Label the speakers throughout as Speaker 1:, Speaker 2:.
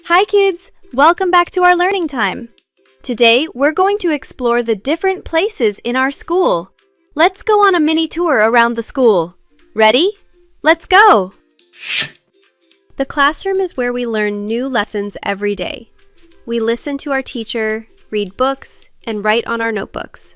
Speaker 1: Hi kids! Welcome back to our learning time. Today, we're going to explore the different places in our school. Let's go on a mini tour around the school. Ready? Let's go! The classroom is where we learn new lessons every day. We listen to our teacher, read books, and write on our notebooks.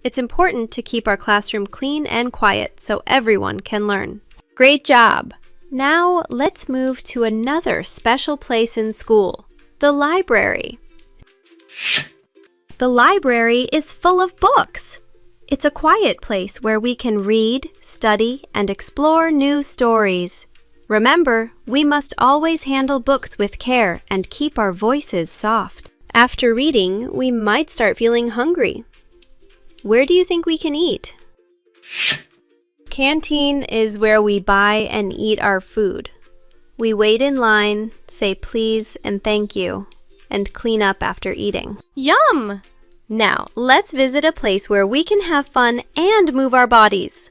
Speaker 1: It's important to keep our classroom clean and quiet so everyone can learn. Great job! Now, let's move to another special place in school, the library. The library is full of books. It's a quiet place where we can read, study, and explore new stories. Remember, we must always handle books with care and keep our voices soft. After reading, we might start feeling hungry. Where do you think we can eat? Canteen is where we buy and eat our food. We wait in line, say please and thank you, and clean up after eating. Yum! Now, let's visit a place where we can have fun and move our bodies.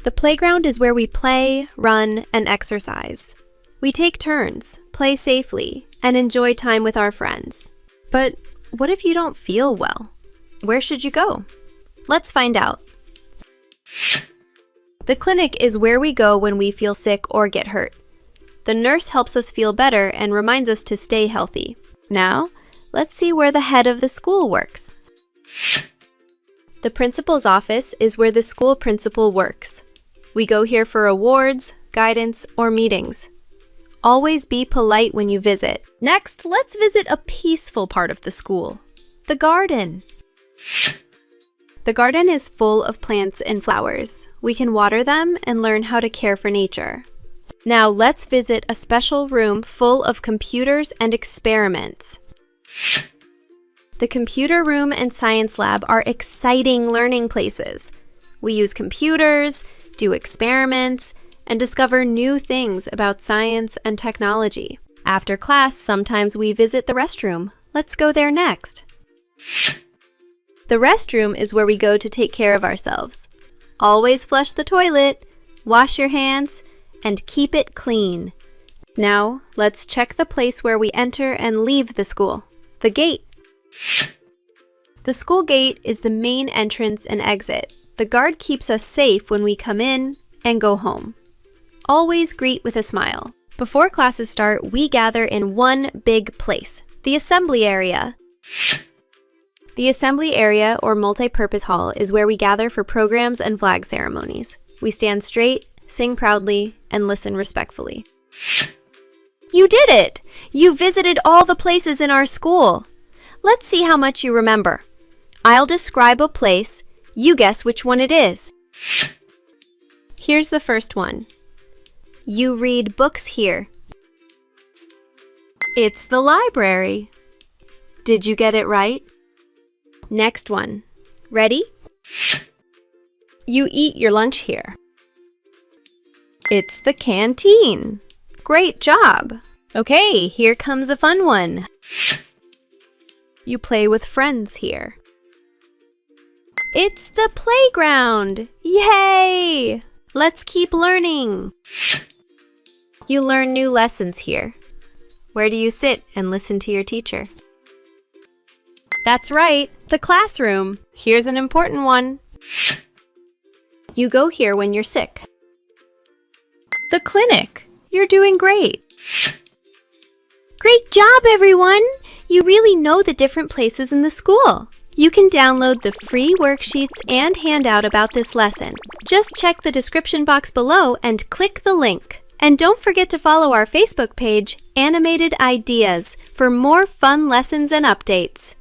Speaker 1: The playground is where we play, run, and exercise. We take turns, play safely, and enjoy time with our friends. But what if you don't feel well? Where should you go? Let's find out. The clinic is where we go when we feel sick or get hurt. The nurse helps us feel better and reminds us to stay healthy. Now, let's see where the head of the school works. The principal's office is where the school principal works. We go here for awards, guidance, or meetings. Always be polite when you visit. Next, let's visit a peaceful part of the school, the garden. The garden is full of plants and flowers. We can water them and learn how to care for nature. Now let's visit a special room full of computers and experiments. The computer room and science lab are exciting learning places. We use computers, do experiments, and discover new things about science and technology. After class, sometimes we visit the restroom. Let's go there next. The restroom is where we go to take care of ourselves. Always flush the toilet, wash your hands, and keep it clean. Now, let's check the place where we enter and leave the school, the gate. The school gate is the main entrance and exit. The guard keeps us safe when we come in and go home. Always greet with a smile. Before classes start, we gather in one big place, the assembly area. The assembly area, or multi-purpose hall, is where we gather for programs and flag ceremonies. We stand straight, sing proudly, and listen respectfully. You did it! You visited all the places in our school. Let's see how much you remember. I'll describe a place. You guess which one it is. Here's the first one. You read books here. It's the library. Did you get it right? Next one. Ready? You eat your lunch here. It's the canteen. Great job. Okay, here comes a fun one. You play with friends here. It's the playground. Yay! Let's keep learning. You learn new lessons here. Where do you sit and listen to your teacher? That's right, the classroom. Here's an important one. You go here when you're sick. The clinic. You're doing great. Great job, everyone! You really know the different places in the school. You can download the free worksheets and handout about this lesson. Just check the description box below and click the link. And don't forget to follow our Facebook page, Animated Ideas, for more fun lessons and updates.